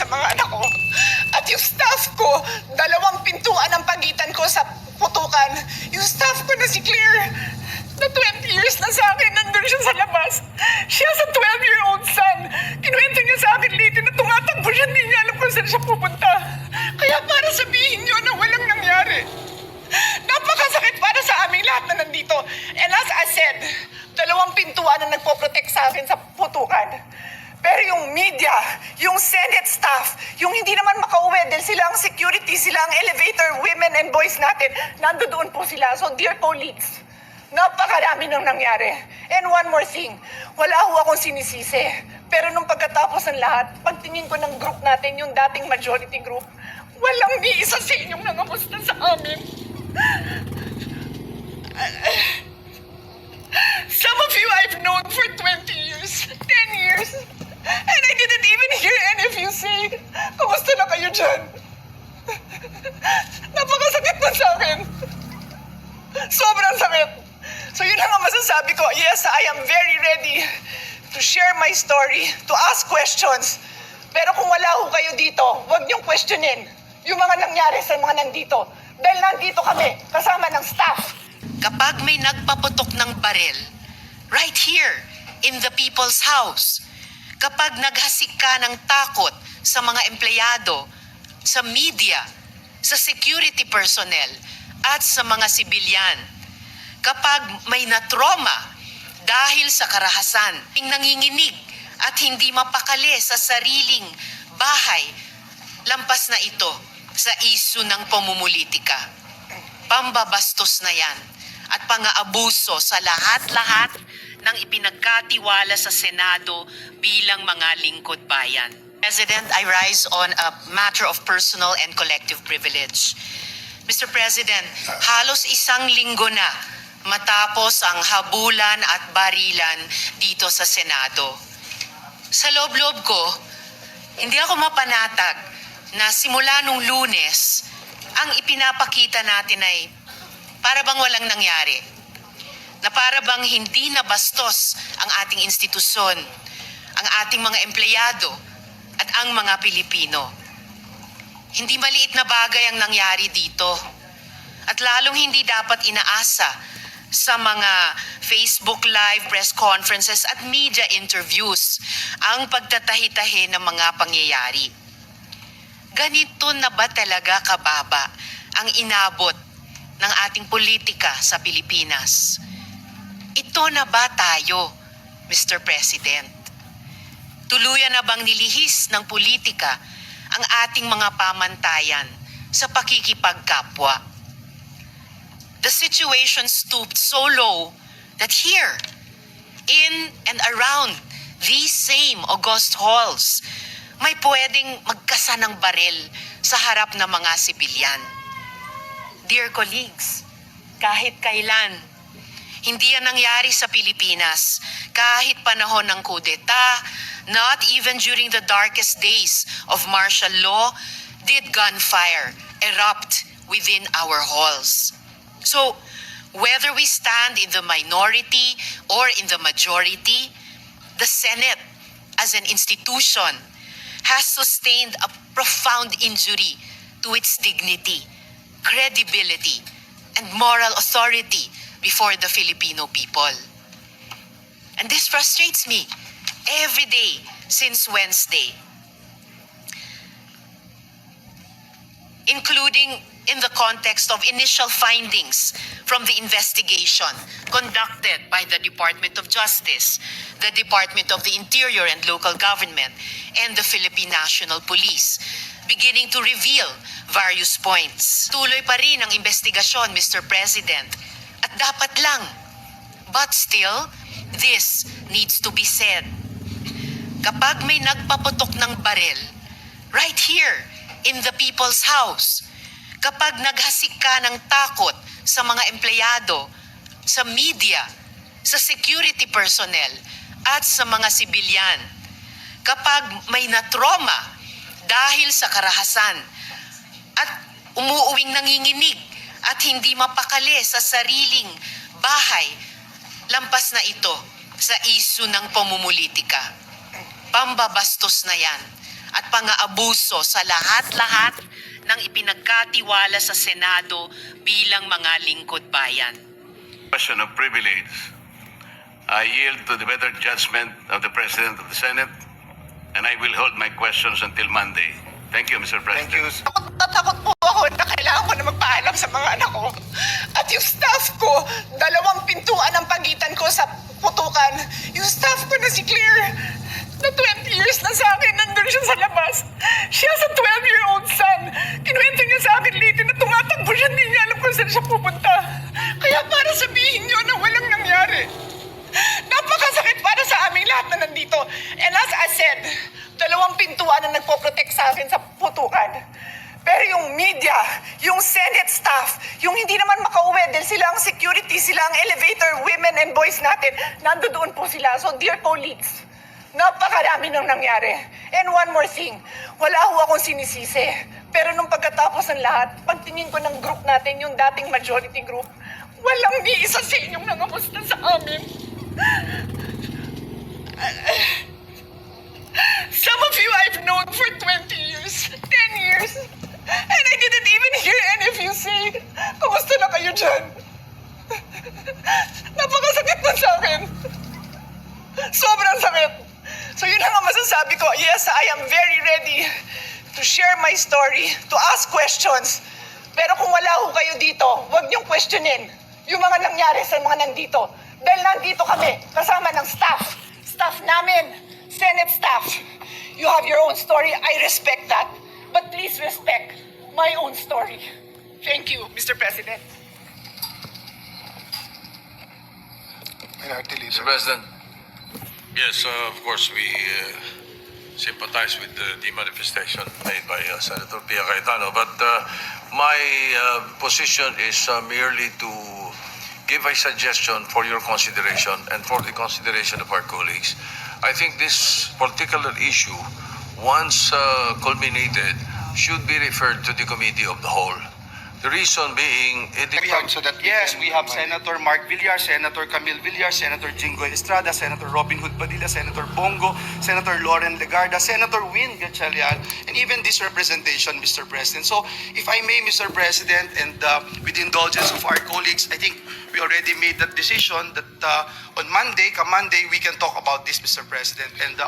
mga anak ko. At yung staff ko, 2 pintuan ang pagitan ko sa putukan. Yung staff ko na si Claire, na 20 years na sa akin, nandun siya sa labas. She has a 12-year-old son. Kinuwento niya sa akin late na tumatakbo siya, hindi niya alam kung saan siya pupunta. Kaya para sabihin niyo na walang nangyari. Napakasakit para sa aming lahat na nandito. And as I said, 2 pintuan na nagpo-protect sa akin sa putukan. Pero yung media, yung Senate staff, yung hindi naman makauwi dahil sila ang security, sila ang elevator women and boys natin, nandoon po sila. So dear colleagues, napakarami nang nangyari. And one more thing, wala ho akong sinisisi. Pero nung pagkatapos ng lahat, pagtingin ko ng group natin, yung dating majority group, walang ni isa sa inyong nangamusta sa amin. Some of you I've known for 20 years, 10 years, and I didn't even hear any of you say, kumusta na kayo dyan? Napakasakit na sa akin. Sobrang sakit. So yun lang ang masasabi ko. Yes, I am very ready to share my story, to ask questions. Pero kung wala ho kayo dito, huwag niyong questionin yung mga nangyari sa mga nandito. Dahil nandito kami, kasama ng staff. Kapag may nagpaputok ng baril, right here in the people's house, kapag naghasik ka ng takot sa mga empleyado, sa media, sa security personnel, at sa mga sibilyan, kapag may natroma dahil sa karahasan, nanginginig at hindi mapakali sa sariling bahay, lampas na ito sa isyu ng pamumulitika. Pambabastos na yan at pang-aabuso sa lahat-lahat ng ipinagkatiwala sa Senado bilang mga lingkod bayan. President, I rise on a matter of personal and collective privilege. Mr. President, halos 1 linggo na matapos ang habulan at barilan dito sa Senado. Sa loob-loob ko, hindi ako mapanatag na simula nung Lunes, ang ipinapakita natin ay para bang walang nangyari. Na para bang hindi nabastos ang ating institusyon, ang ating mga empleyado, at ang mga Pilipino. Hindi maliit na bagay ang nangyari dito. At lalong hindi dapat inaasa sa mga Facebook Live, press conferences at media interviews ang pagtatahi-tahi ng mga pangyayari. Ganito na ba talaga kababa ang inabot ng ating politika sa Pilipinas? Ito na ba tayo, Mr. President? Tuluyan na bang nilihis ng politika ang ating mga pamantayan sa pakikipagkapwa? The situation stooped so low that here, in and around these same august halls, may pwedeng magkasa ng baril sa harap ng mga sibilyan. Dear colleagues, kahit kailan, hindi yan nangyari sa Pilipinas. Kahit panahon ng kudeta, not even during the darkest days of martial law, did gunfire erupt within our halls. So, whether we stand in the minority or in the majority, the Senate as an institution has sustained a profound injury to its dignity, credibility, and moral authority before the Filipino people. And this frustrates me every day since Wednesday, including in the context of initial findings from the investigation conducted by the Department of Justice, the Department of the Interior and Local Government, and the Philippine National Police, beginning to reveal various points. Tuloy pa rin ang investigasyon, Mr. President, at dapat lang. But still, this needs to be said. Kapag may nagpaputok ng baril, right here in the people's house, kapag naghasik ka ng takot sa mga empleyado, sa media, sa security personnel, at sa mga sibilyan, kapag may natroma dahil sa karahasan, at umuuwing nanginginig at hindi mapakali sa sariling bahay, lampas na ito sa isyu ng pamumulitika. Pambabastos na yan at pang-aabuso sa lahat-lahat ng ipinagkatiwala sa Senado bilang mga lingkod bayan. Question of privilege. I yield to the better judgment of the President of the Senate, and I will hold my questions until Monday. Thank you, Mr. President. Thank you. Takot po ako na kailangan ko na magpaalam sa mga anak ko. At yung staff ko, 2 pintuan ang pagitan ko sa putukan. Yung staff ko na si Claire, na 20 years na sa akin, nandun siya sa labas. Siya sa 12-year-old son. Kinuwento niya sa akin late na tumatakbo siya, hindi niya alam kung saan siya pupunta. Kaya para sabihin niyo na walang nangyari. Napakasakit para sa aming lahat na nandito. And as I said, 2 pintuan ang nagpo-protect sa akin sa putukan. Pero yung media, yung Senate staff, yung hindi naman makauwi dahil sila ang security, sila ang elevator women and boys natin, nandoon po sila. So dear colleagues, napakarami nang nangyari. And one more thing, wala ho akong sinisisi. Pero nung pagkatapos ng lahat, pagtingin ko ng group natin, yung dating majority group, walang ni isa sa inyong nangamusta sa amin. Some of you I've known for 20 years, 10 years, and I didn't even hear any of you say, kumusta na kayo dyan? Napakasakit na sa akin. Sobrang sakit. So yun ang masasabi ko. Yes, I am very ready to share my story, to ask questions. Pero kung wala ho kayo dito, huwag niyong questionin yung mga nangyari sa mga nandito. Dahil nandito kami, kasama ng staff namin, Senate staff. You have your own story, I respect that. But please respect my own story. Thank you, Mr. President. Mr. President. Yes, of course, we sympathize with the manifestation made by Senator Pia Cayetano. But my position is merely to give a suggestion for your consideration and for the consideration of our colleagues. I think this particular issue, once culminated, should be referred to the Committee of the Whole. The reason being, it We have, so that yes, we have Senator Mark Villar, Senator Camille Villar, Senator Jingo Estrada, Senator Robin Hood Padilla, Senator Bongo, Senator Lauren Legarda, Senator Win Gatchalian, and even this representation, Mr. President. So, if I may, Mr. President, and with the indulgence of our colleagues, I think we already made that decision that on Monday, come Monday, we can talk about this, Mr. President. And